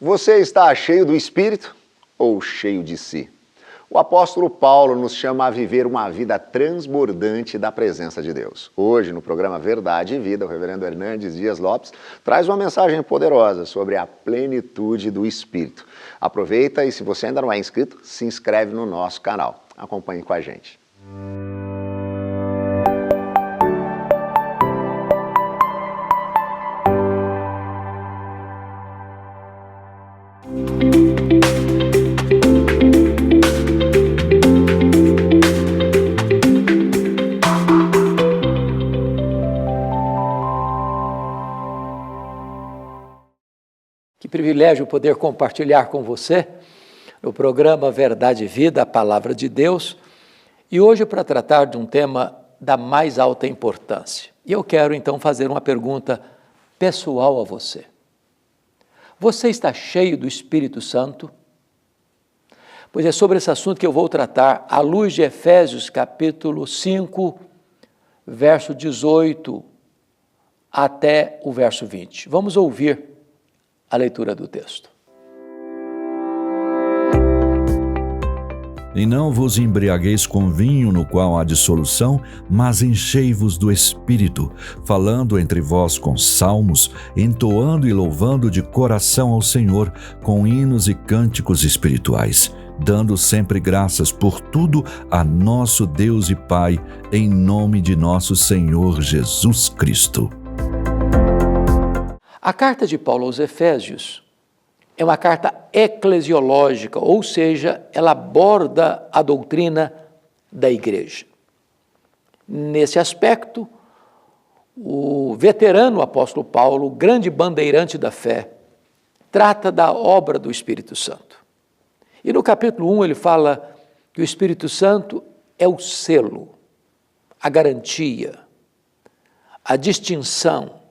Você está cheio do Espírito ou cheio de si? O apóstolo Paulo nos chama a viver uma vida transbordante da presença de Deus. Hoje, no programa Verdade e Vida, o reverendo Hernandes Dias Lopes traz uma mensagem poderosa sobre a plenitude do Espírito. Aproveita e, se você ainda não é inscrito, se inscreve no nosso canal. Acompanhe com a gente. Que privilégio poder compartilhar com você no programa Verdade e Vida, a Palavra de Deus, e hoje para tratar de um tema da mais alta importância. E eu quero então fazer uma pergunta pessoal a você. Você está cheio do Espírito Santo? Pois é sobre esse assunto que eu vou tratar à luz de Efésios capítulo 5, verso 18 até o verso 20. Vamos ouvir a leitura do texto. E não vos embriagueis com vinho no qual há dissolução, mas enchei-vos do Espírito, falando entre vós com salmos, entoando e louvando de coração ao Senhor, com hinos e cânticos espirituais, dando sempre graças por tudo a nosso Deus e Pai, em nome de nosso Senhor Jesus Cristo. A carta de Paulo aos Efésios é uma carta eclesiológica, ou seja, ela aborda a doutrina da igreja. Nesse aspecto, o veterano apóstolo Paulo, grande bandeirante da fé, trata da obra do Espírito Santo. E no capítulo 1 ele fala que o Espírito Santo é o selo, a garantia, a distinção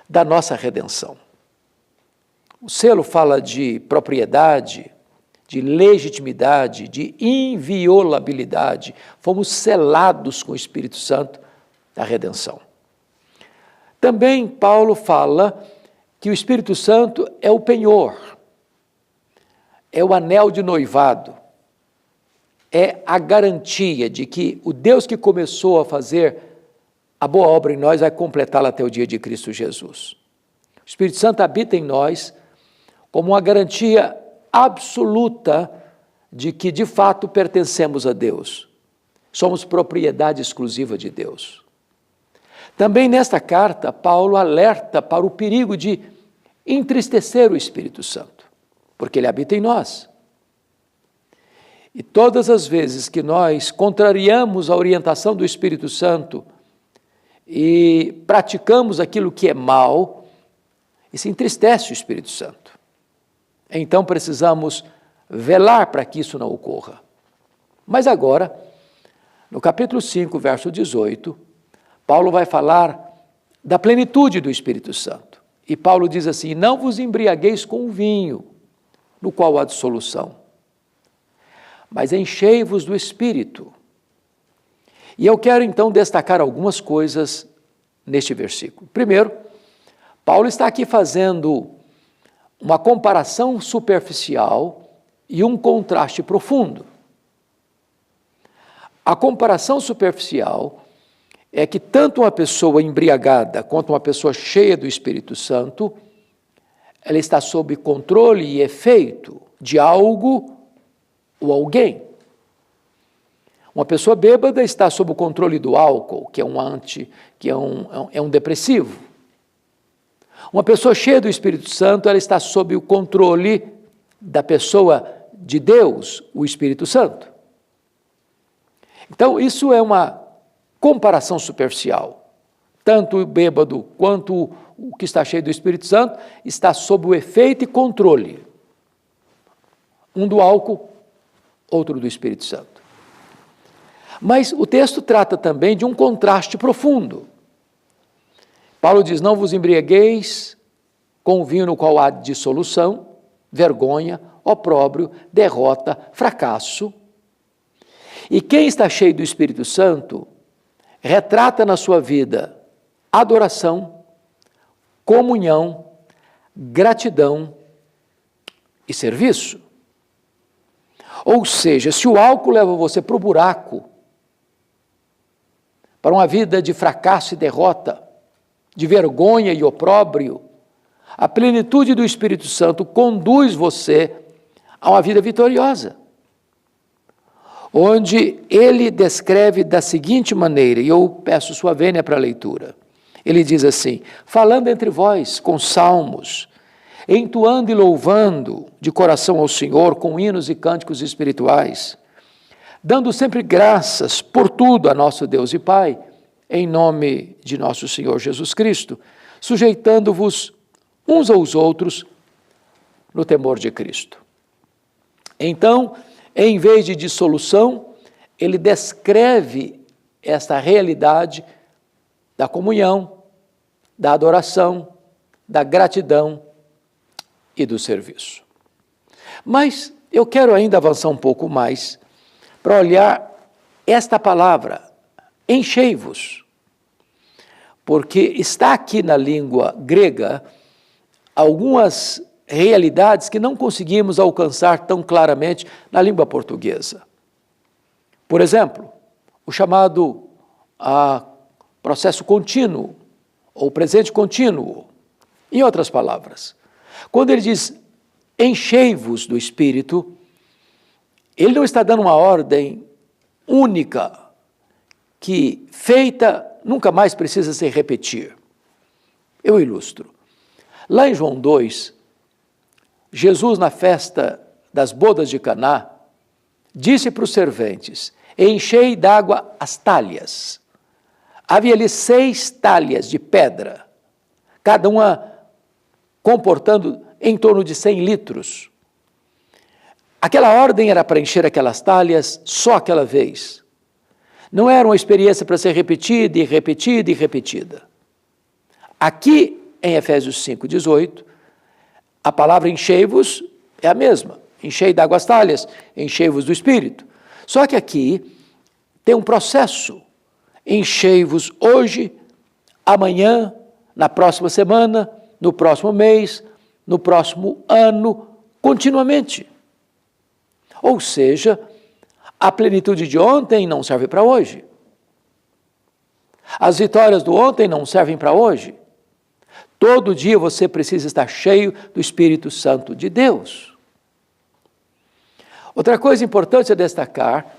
da nossa redenção. O selo fala de propriedade, de legitimidade, de inviolabilidade. Fomos selados com o Espírito Santo da redenção. Também Paulo fala que o Espírito Santo é o penhor, é o anel de noivado, é a garantia de que o Deus que começou a fazer a boa obra em nós vai completá-la até o dia de Cristo Jesus. O Espírito Santo habita em nós como uma garantia absoluta de que, de fato, pertencemos a Deus. Somos propriedade exclusiva de Deus. Também nesta carta, Paulo alerta para o perigo de entristecer o Espírito Santo, porque ele habita em nós. E todas as vezes que nós contrariamos a orientação do Espírito Santo e praticamos aquilo que é mal, isso entristece o Espírito Santo. Então precisamos velar para que isso não ocorra. Mas agora, no capítulo 5, verso 18, Paulo vai falar da plenitude do Espírito Santo. E Paulo diz assim: não vos embriagueis com o vinho, no qual há dissolução, mas enchei-vos do Espírito. E eu quero então destacar algumas coisas neste versículo. Primeiro, Paulo está aqui fazendo uma comparação superficial e um contraste profundo. A comparação superficial é que tanto uma pessoa embriagada quanto uma pessoa cheia do Espírito Santo, ela está sob controle e efeito de algo ou alguém. Uma pessoa bêbada está sob o controle do álcool, que é um depressivo. Uma pessoa cheia do Espírito Santo, ela está sob o controle da pessoa de Deus, o Espírito Santo. Então, isso é uma comparação superficial. Tanto o bêbado quanto o que está cheio do Espírito Santo está sob o efeito e controle. Um do álcool, outro do Espírito Santo. Mas o texto trata também de um contraste profundo. Paulo diz: não vos embriagueis com o vinho no qual há dissolução, vergonha, opróbrio, derrota, fracasso. E quem está cheio do Espírito Santo retrata na sua vida adoração, comunhão, gratidão e serviço. Ou seja, se o álcool leva você para o buraco, para uma vida de fracasso e derrota, de vergonha e opróbrio, a plenitude do Espírito Santo conduz você a uma vida vitoriosa, onde ele descreve da seguinte maneira, e eu peço sua vênia para a leitura. Ele diz assim: falando entre vós com salmos, entoando e louvando de coração ao Senhor com hinos e cânticos espirituais, dando sempre graças por tudo a nosso Deus e Pai, em nome de nosso Senhor Jesus Cristo, sujeitando-vos uns aos outros no temor de Cristo. Então, em vez de dissolução, ele descreve esta realidade da comunhão, da adoração, da gratidão e do serviço. Mas eu quero ainda avançar um pouco mais para olhar esta palavra, enchei-vos, porque está aqui na língua grega algumas realidades que não conseguimos alcançar tão claramente na língua portuguesa. Por exemplo, o chamado processo contínuo, ou presente contínuo. Em outras palavras, quando ele diz enchei-vos do Espírito, ele não está dando uma ordem única, que feita nunca mais precisa se repetir. Eu ilustro. Lá em João 2, Jesus, na festa das bodas de Caná, disse para os serventes: enchei d'água as talhas. Havia ali 6 talhas de pedra, cada uma comportando em torno de 100 litros. Aquela ordem era para encher aquelas talhas só aquela vez. Não era uma experiência para ser repetida e repetida e repetida. Aqui, em Efésios 5:18, a palavra enchei-vos é a mesma. Enchei d'água as talhas, enchei-vos do Espírito. Só que aqui tem um processo. Enchei-vos hoje, amanhã, na próxima semana, no próximo mês, no próximo ano, continuamente. Ou seja, a plenitude de ontem não serve para hoje. As vitórias do ontem não servem para hoje. Todo dia você precisa estar cheio do Espírito Santo de Deus. Outra coisa importante a destacar,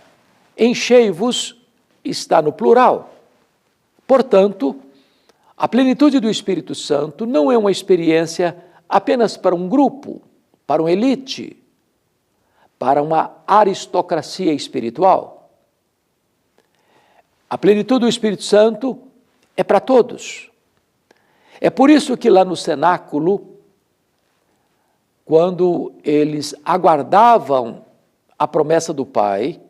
enchei-vos está no plural. Portanto, a plenitude do Espírito Santo não é uma experiência apenas para um grupo, para uma elite, para uma aristocracia espiritual. A plenitude do Espírito Santo é para todos. É por isso que lá no cenáculo, quando eles aguardavam a promessa do Pai,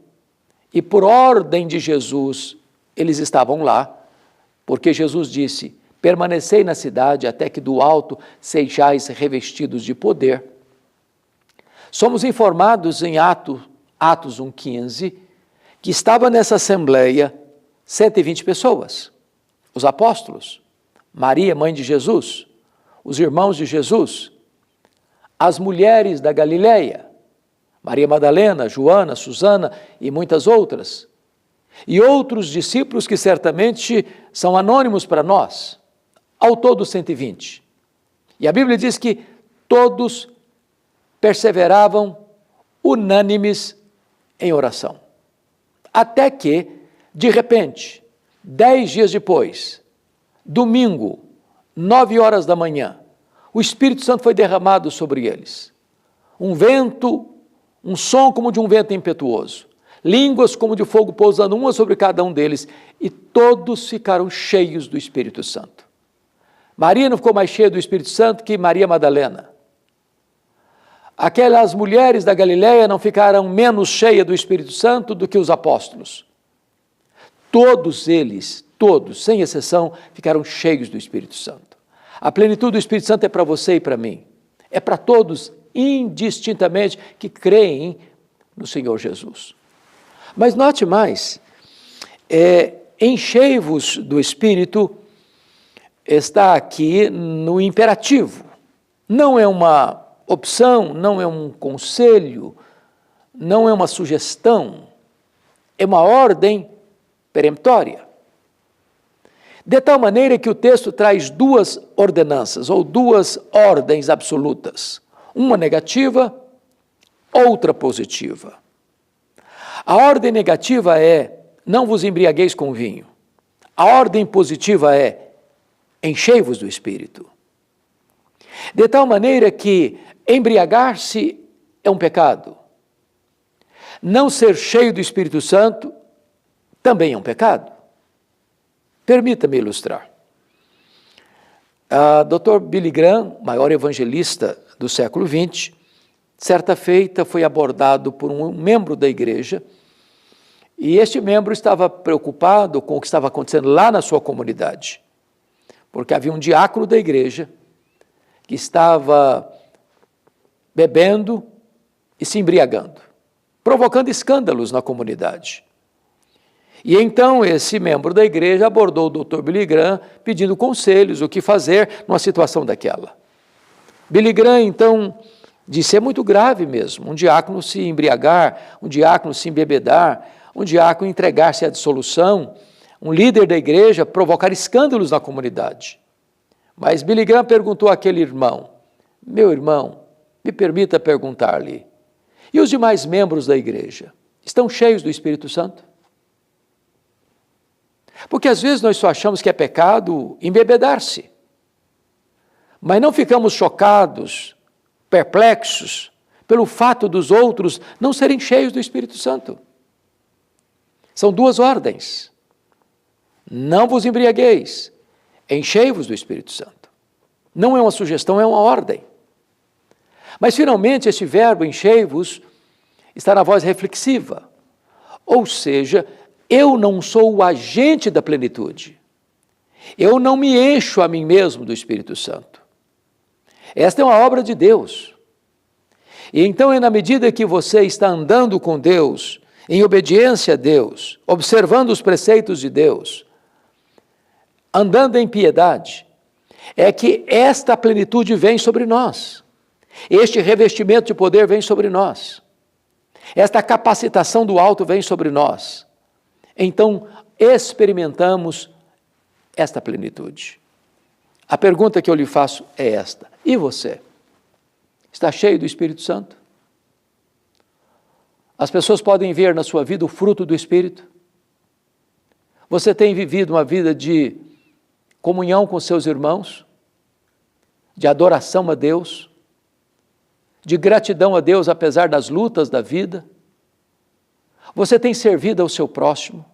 e por ordem de Jesus, eles estavam lá, porque Jesus disse: permanecei na cidade até que do alto sejais revestidos de poder. Somos informados em Atos 1,15, que estava nessa assembleia 120 pessoas, os apóstolos, Maria, mãe de Jesus, os irmãos de Jesus, as mulheres da Galileia, Maria Madalena, Joana, Susana e muitas outras, e outros discípulos que certamente são anônimos para nós, ao todo 120. E a Bíblia diz que todos perseveravam unânimes em oração. Até que, de repente, 10 dias depois, domingo, 9 horas da manhã, o Espírito Santo foi derramado sobre eles. Um vento, um som como de um vento impetuoso, línguas como de fogo pousando uma sobre cada um deles, e todos ficaram cheios do Espírito Santo. Maria não ficou mais cheia do Espírito Santo que Maria Madalena. Aquelas mulheres da Galileia não ficaram menos cheias do Espírito Santo do que os apóstolos. Todos eles, todos, sem exceção, ficaram cheios do Espírito Santo. A plenitude do Espírito Santo é para você e para mim. É para todos, indistintamente, que creem no Senhor Jesus. Mas note mais, enchei-vos do Espírito está aqui no imperativo. Não é uma opção, não é um conselho, não é uma sugestão, é uma ordem peremptória. De tal maneira que o texto traz duas ordenanças, ou duas ordens absolutas, uma negativa, outra positiva. A ordem negativa é: não vos embriagueis com vinho. A ordem positiva é: enchei-vos do Espírito. De tal maneira que embriagar-se é um pecado. Não ser cheio do Espírito Santo também é um pecado. Permita-me ilustrar. Dr. Billy Graham, maior evangelista do século XX, certa feita foi abordado por um membro da igreja, e este membro estava preocupado com o que estava acontecendo lá na sua comunidade, porque havia um diácono da igreja que estava bebendo e se embriagando, provocando escândalos na comunidade. E então esse membro da igreja abordou o Dr. Billy Graham pedindo conselhos, o que fazer numa situação daquela. Billy Graham então disse: é muito grave mesmo, um diácono se embriagar, um diácono se embebedar, um diácono entregar-se à dissolução, um líder da igreja provocar escândalos na comunidade. Mas Billy Graham perguntou àquele irmão: meu irmão, me permita perguntar-lhe, e os demais membros da igreja estão cheios do Espírito Santo? Porque às vezes nós só achamos que é pecado embebedar-se, mas não ficamos chocados, perplexos, pelo fato dos outros não serem cheios do Espírito Santo. São duas ordens: não vos embriagueis, enchei-vos do Espírito Santo. Não é uma sugestão, é uma ordem. Mas finalmente este verbo enchei-vos está na voz reflexiva, ou seja, eu não sou o agente da plenitude. Eu não me encho a mim mesmo do Espírito Santo. Esta é uma obra de Deus. E então é na medida que você está andando com Deus, em obediência a Deus, observando os preceitos de Deus, andando em piedade, é que esta plenitude vem sobre nós. Este revestimento de poder vem sobre nós. Esta capacitação do alto vem sobre nós. Então, experimentamos esta plenitude. A pergunta que eu lhe faço é esta: e você? Está cheio do Espírito Santo? As pessoas podem ver na sua vida o fruto do Espírito? Você tem vivido uma vida de comunhão com seus irmãos? De adoração a Deus? De gratidão a Deus apesar das lutas da vida? Você tem servido ao seu próximo?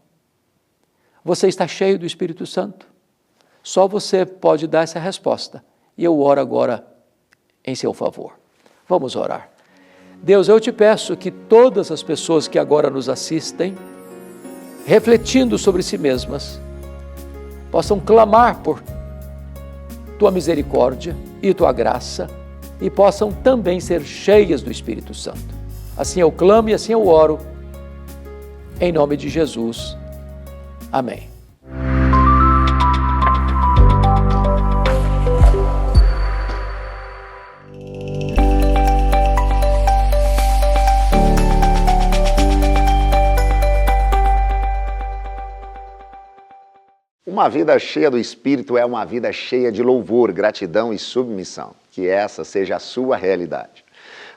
Você está cheio do Espírito Santo? Só você pode dar essa resposta. E eu oro agora em seu favor. Vamos orar. Deus, eu te peço que todas as pessoas que agora nos assistem, refletindo sobre si mesmas, possam clamar por tua misericórdia e tua graça e possam também ser cheias do Espírito Santo. Assim eu clamo e assim eu oro. Em nome de Jesus. Amém. Uma vida cheia do Espírito é uma vida cheia de louvor, gratidão e submissão. Que essa seja a sua realidade.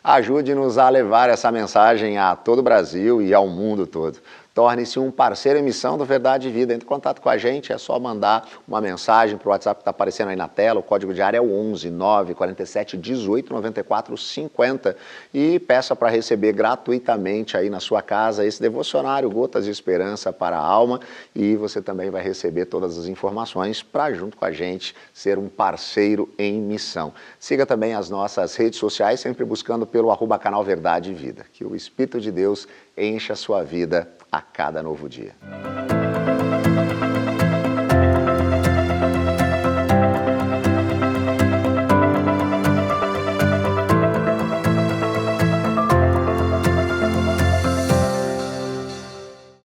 Ajude-nos a levar essa mensagem a todo o Brasil e ao mundo todo. Torne-se um parceiro em missão do Verdade e Vida. Entre em contato com a gente, é só mandar uma mensagem para o WhatsApp que está aparecendo aí na tela. O código de área é o 11 947 18 94 50 e peça para receber gratuitamente aí na sua casa esse devocionário Gotas de Esperança para a Alma, e você também vai receber todas as informações para, junto com a gente, ser um parceiro em missão. Siga também as nossas redes sociais, sempre buscando pelo @canal Verdade e Vida. Que o Espírito de Deus encha a sua vida a cada novo dia.